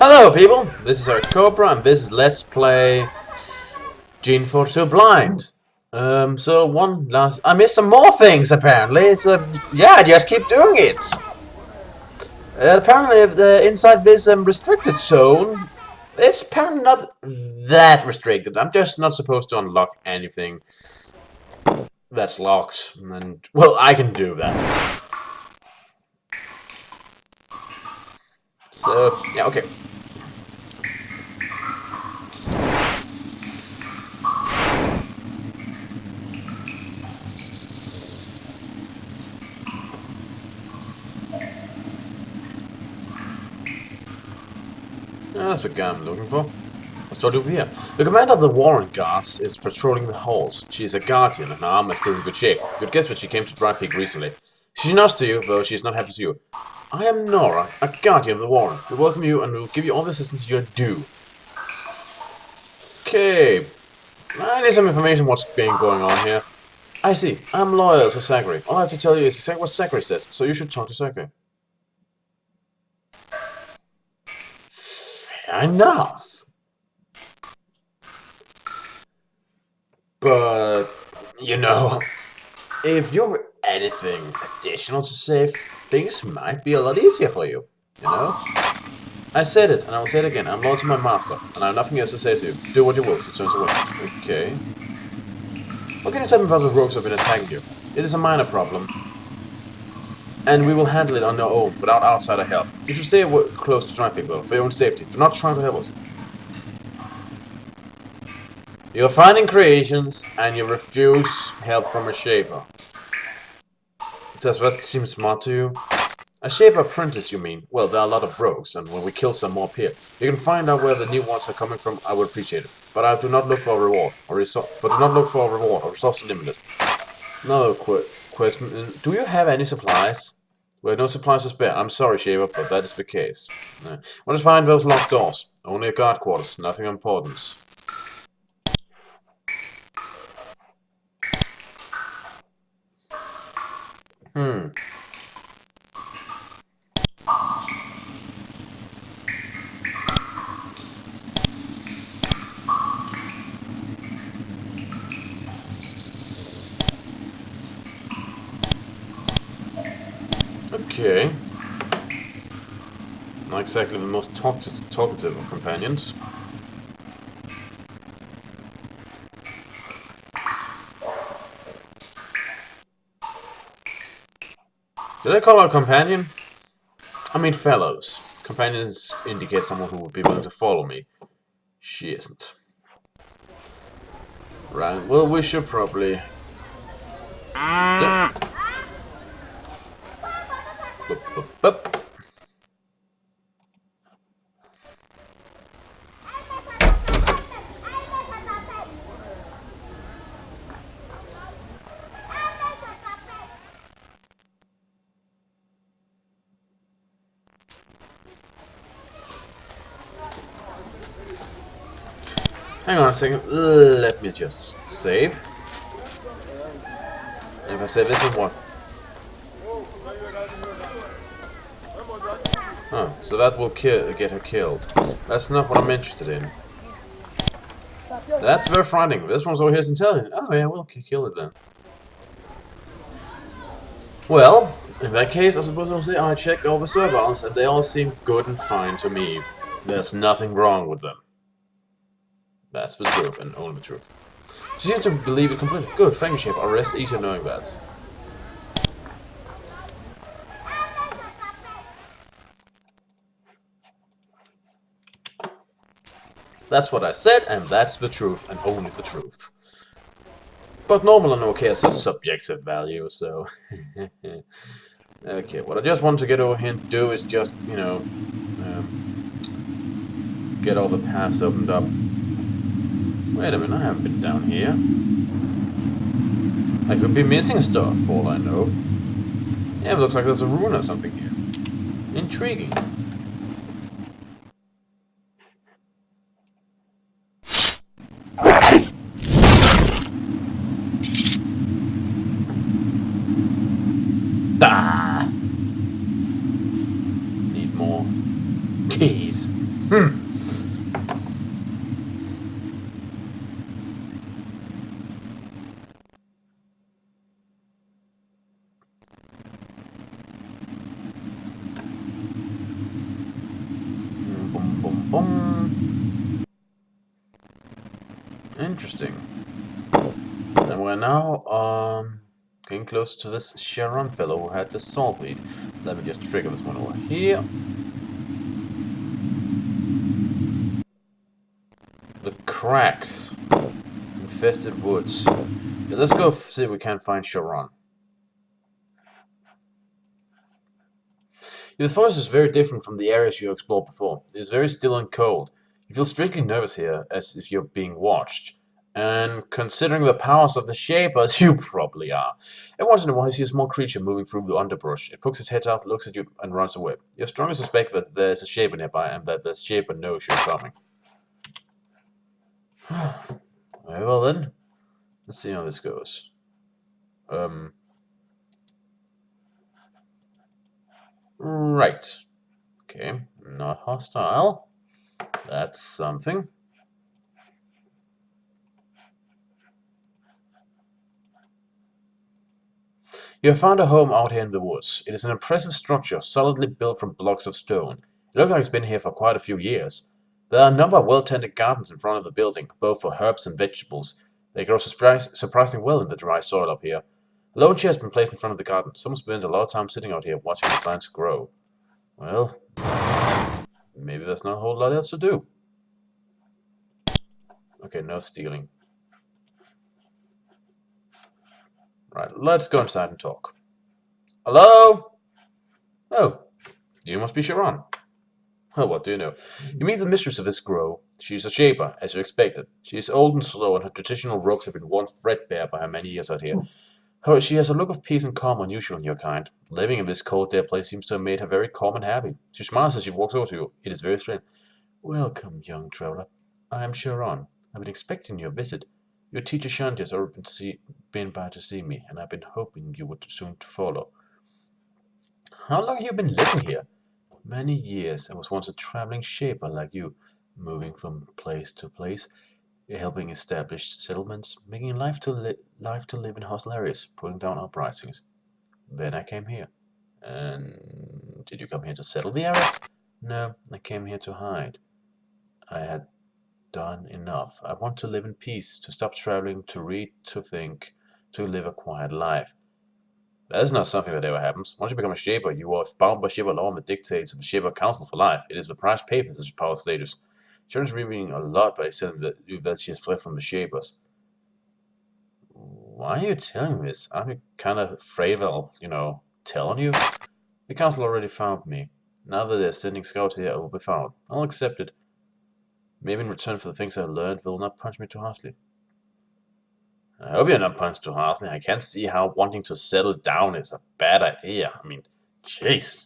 Hello people, this is our Cobra and this is Let's Play Geneforge 2 Blind. I missed some more things apparently, so yeah, just keep doing it. Apparently inside this restricted zone, it's apparently not that restricted. I'm just not supposed to unlock anything that's locked, and well, I can do that. So, yeah, okay. That's the guy I'm looking for. Let's start over here. The commander of the Warrant Guards is patrolling the halls. She is a guardian and her armor is still in good shape. You'd guess that she came to Dry Peak recently. She nods to you, though she is not happy to see you. I am Nora, a guardian of the Warrant. We welcome you and we will give you all the assistance you are due. Okay. I need some information on what's been going on here. I see. I'm loyal to Zachary. All I have to tell you is exactly what Zachary says, so you should talk to Zachary. Fair enough. But, you know, if you were anything additional to say, things might be a lot easier for you, you know? I said it, and I will say it again. I'm loyal to my master, and I have nothing else to say to you. Do what you will, she turns away. Okay. What can you tell me about the rogues who have been attacking you? It is a minor problem, and we will handle it on our own, without outsider help. You should stay close to Dry Peak, though, for your own safety. Do not try to help us. You're finding creations, and you refuse help from a shaper. Does that seem smart to you? A shaper apprentice, you mean? Well, there are a lot of rogues, and when we kill some more here, you can find out where the new ones are coming from. I would appreciate it, but I do not look for a reward, or resource limited. Another question: do you have any supplies? Well, no supplies to spare. I'm sorry, shaper, but that is the case. What is behind those locked doors? Only a guard quarters. Nothing important. Okay. Not exactly the most talkative of companions. Did I call her a companion? I mean fellows. Companions indicate someone who would be willing to follow me. She isn't. Right, well we should probably... Hang on a second, let me just save. If I save this one, what? Oh, so that will get her killed. That's not what I'm interested in. That's very frightening. This one's over here is intelligent. Oh yeah, we'll kill it then. Well, in that case, I suppose I'll say I checked all the servers and they all seem good and fine to me. There's nothing wrong with them. That's the truth, and only the truth. She seems to believe it completely. Good, thank you, Shape. I'll rest easier knowing that. That's what I said, and that's the truth, and only the truth. But normal and okay is a subjective value, so... Okay, what I just want to get over here and do is just, you know... get all the paths opened up. Wait a minute, I haven't been down here. I could be missing stuff, for all I know. Yeah, it looks like there's a rune or something here. Intriguing. Ah! Need more keys. Boom, boom, boom. Interesting. And we're now getting close to this Sharon fellow who had the salt weed. Let me just trigger this one over here. The cracks. Infested woods. Yeah, let's go see if we can find Sharon. The forest is very different from the areas you explored before. It is very still and cold. You feel strangely nervous here, as if you're being watched. And considering the powers of the Shapers, you probably are. Every once in a while you see a small creature moving through the underbrush. It pokes its head out, looks at you, and runs away. You strongly suspect that there's a Shaper nearby, and that the Shaper knows you're coming. Very well then. Let's see how this goes. Right. Okay, not hostile. That's something. You have found a home out here in the woods. It is an impressive structure, solidly built from blocks of stone. It looks like it's been here for quite a few years. There are a number of well-tended gardens in front of the building, both for herbs and vegetables. They grow surprisingly well in the dry soil up here. A lone chair has been placed in front of the garden. Someone's spent a lot of time sitting out here watching the plants grow. Well, maybe there's not a whole lot else to do. Okay, no stealing. Right, let's go inside and talk. Hello? Oh, you must be Sharon. Oh, what do you know? You meet the mistress of this grove. She is a shaper, as you expected. She is old and slow, and her traditional robes have been worn threadbare by her many years out here. However, she has a look of peace and calm unusual in your kind. Living in this cold, dead place seems to have made her very calm and happy. She smiles as she walks over to you. It is very strange. Welcome, young traveler. I am Sharon. I've been expecting your visit. Your teacher Shanti has already been by to see me, and I've been hoping you would soon follow. How long have you been living here? Many years. I was once a traveling shaper like you, moving from place to place, helping establish settlements, making life to live in hostile areas, putting down uprisings. Then I came here. And did you come here to settle the area? No, I came here to hide. I had done enough. I want to live in peace, to stop traveling, to read, to think, to live a quiet life. That is not something that ever happens. Once you become a Shaper, you are bound by Shaper law and the dictates of the Shaper Council for life. It is the price paid for such power status. Sharon's revealing a lot by saying that she has fled from the Shapers. Why are you telling me this? Aren't you kind of afraid of, telling you? The Council already found me. Now that they're sending scouts here, I will be found. I'll accept it. Maybe in return for the things I learned, they will not punch me too harshly. I hope you're not punched too harshly. I can't see how wanting to settle down is a bad idea. I mean, jeez.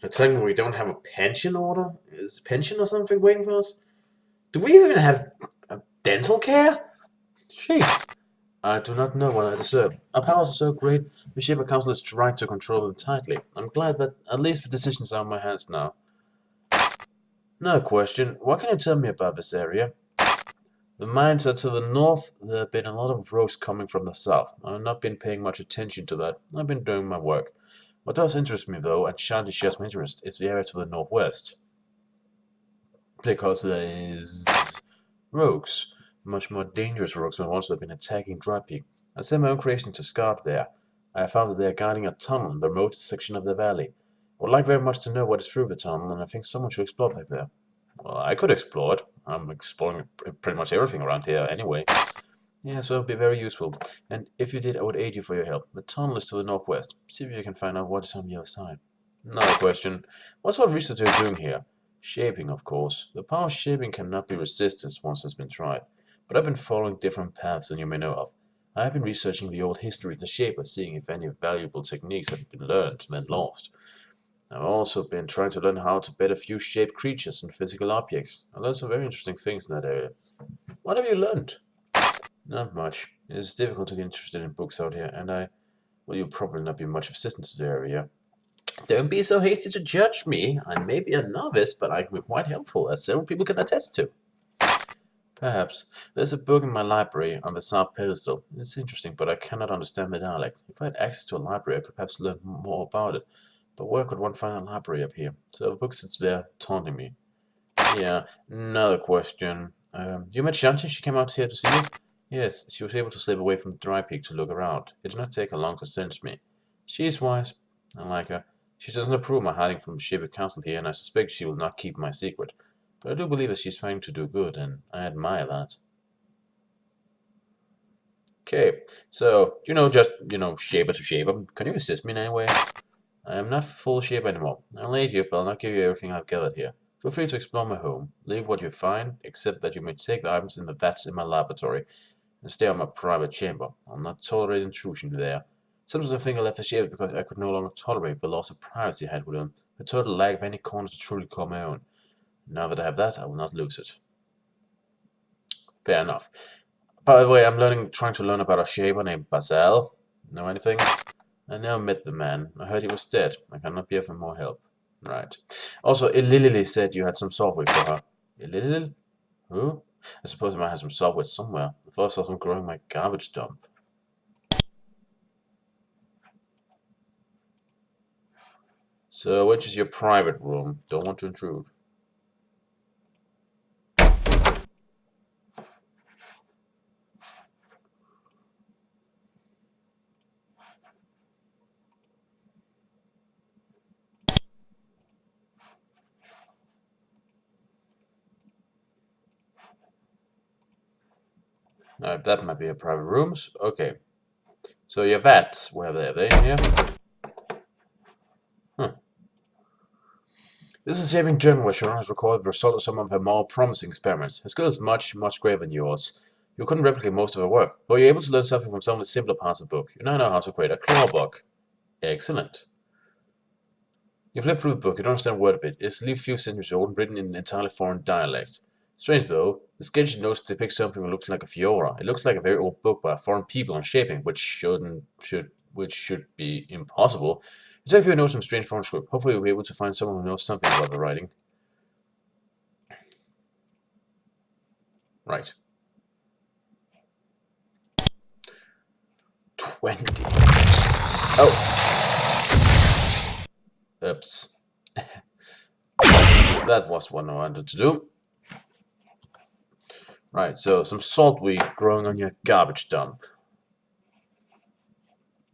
You're telling me we don't have a pension order? Is pension or something waiting for us? Do we even have dental care? Jeez. I do not know what I deserve. Our powers are so great, the Shaper Council is trying to control them tightly. I'm glad that at least the decisions are in my hands now. No question. What can you tell me about this area? The mines are to the north. There have been a lot of roads coming from the south. I've not been paying much attention to that. I've been doing my work. What does interest me, though, and Shanti shares my interest, is the area to the northwest. Because there is rogues. Much more dangerous rogues than ones that have been attacking Dry Peak. I sent my own creation to scout there. I have found that they are guarding a tunnel in the remotest section of the valley. I would like very much to know what is through the tunnel, and I think someone should explore back there. Well, I could explore it. I'm exploring pretty much everything around here anyway. Yeah, so it would be very useful. And if you did, I would aid you for your help. The tunnel is to the northwest. See if you can find out what is on the other side. Another question. What sort of research are you doing here? Shaping, of course. The power of shaping cannot be resisted once it's been tried. But I've been following different paths than you may know of. I have been researching the old history of the Shaper, seeing if any valuable techniques have been learned, then lost. I've also been trying to learn how to better fuse shaped creatures and physical objects. I learned some very interesting things in that area. What have you learned? Not much. It is difficult to get interested in books out here, and well, you'll probably not be much assistance to the area. Don't be so hasty to judge me. I may be a novice, but I can be quite helpful, as several people can attest to. Perhaps. There's a book in my library on the south pedestal. It's interesting, but I cannot understand the dialect. If I had access to a library, I could perhaps learn more about it. But where could one find a library up here? So the book sits there, taunting me. Yeah, another question. You met Shanti? She came out here to see you? Yes, she was able to slip away from the dry peak to look around. It did not take her long to sense me. She is wise. I like her. She doesn't approve of my hiding from the Shiva Council here, and I suspect she will not keep my secret. But I do believe that she's trying to do good, and I admire that. Okay, so, shaper to shaper. Can you assist me in any way? I am not full shape anymore. I'll aid you, but I'll not give you everything I've gathered here. Feel free to explore my home. Leave what you find, except that you may take the items in the vats in my laboratory, and stay on my private chamber. I'll not tolerate intrusion there. Sometimes I think I left the ship because I could no longer tolerate the loss of privacy I had with them, the total lack of any corner to truly call my own. Now that I have that, I will not lose it. Fair enough. By the way, trying to learn about a shaper named Basel. Know anything? I never met the man. I heard he was dead. I cannot be of more help. Right. Also, Ililili said you had some software for her. Ililili? Who? I suppose I might have some software somewhere. I thought I saw some growing in my garbage dump. So, which is your private room? Don't want to intrude. Alright, that might be your private rooms. Okay. So your vats, where are they here? Huh. This is a saving German where Sharon has recorded the result of some of her more promising experiments. Her skill is much, much greater than yours. You couldn't replicate most of her work, but you're able to learn something from some of the simpler parts of the book. You now know how to create a claw bug. Excellent. You flip through the book, you don't understand a word of it. It's a few centuries old and written in an entirely foreign dialect. Strange though, the sketch notes depicts something that looks like a fiora. It looks like a very old book by a foreign people on shaping, which should be impossible. You take a few notes from strange foreign script. Hopefully you'll be able to find someone who knows something about the writing. Right. 20. Oh. Oops. That was what I wanted to do. Right, so some saltweed growing on your garbage dump.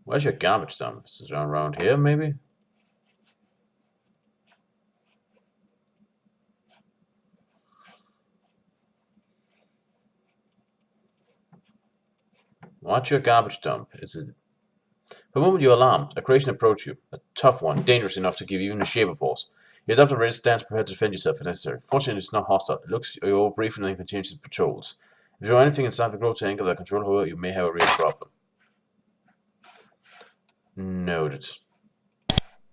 Where's your garbage dump? Is it around here, maybe? What's your garbage dump? Is it... The moment you're alarmed, a creation approaches you. A tough one, dangerous enough to give even a shape a pause. You adopt a ready stance prepared to defend yourself if necessary. Fortunately, it's not hostile. It looks over briefly and then continues its patrols. If you do anything inside the growth angle that control her, you may have a real problem. Noted.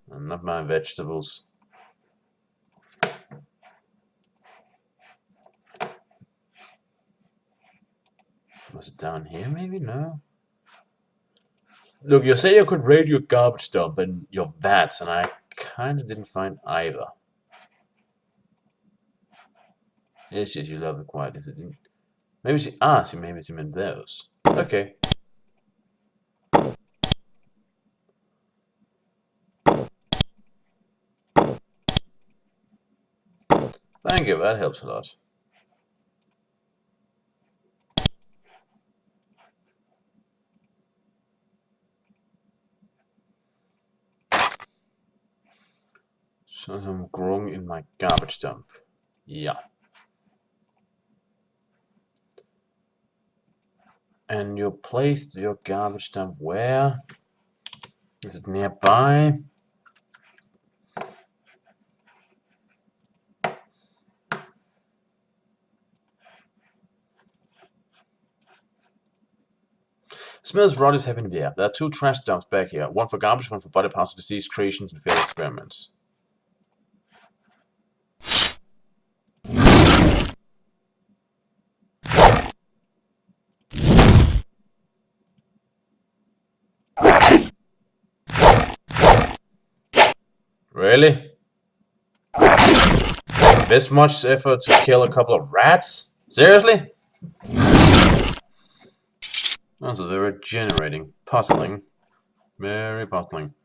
Not my vegetables. Was it down here, maybe? No. Look, you say you could raid your garbage dump and your vats, and I kind of didn't find either. Yes, yes, you love it quite. Is it? Maybe she. Ah, see, maybe she meant those. Okay. Thank you. That helps a lot. So I'm growing in my garbage dump. Yeah. And you placed your garbage dump where? Is it nearby? Smells rot is heavy in the air. There are 2 trash dumps back here. One for garbage, one for body parts of diseased creations and failed experiments. Really? This much effort to kill a couple of rats? Seriously? Also, they were generating. Puzzling. Very puzzling.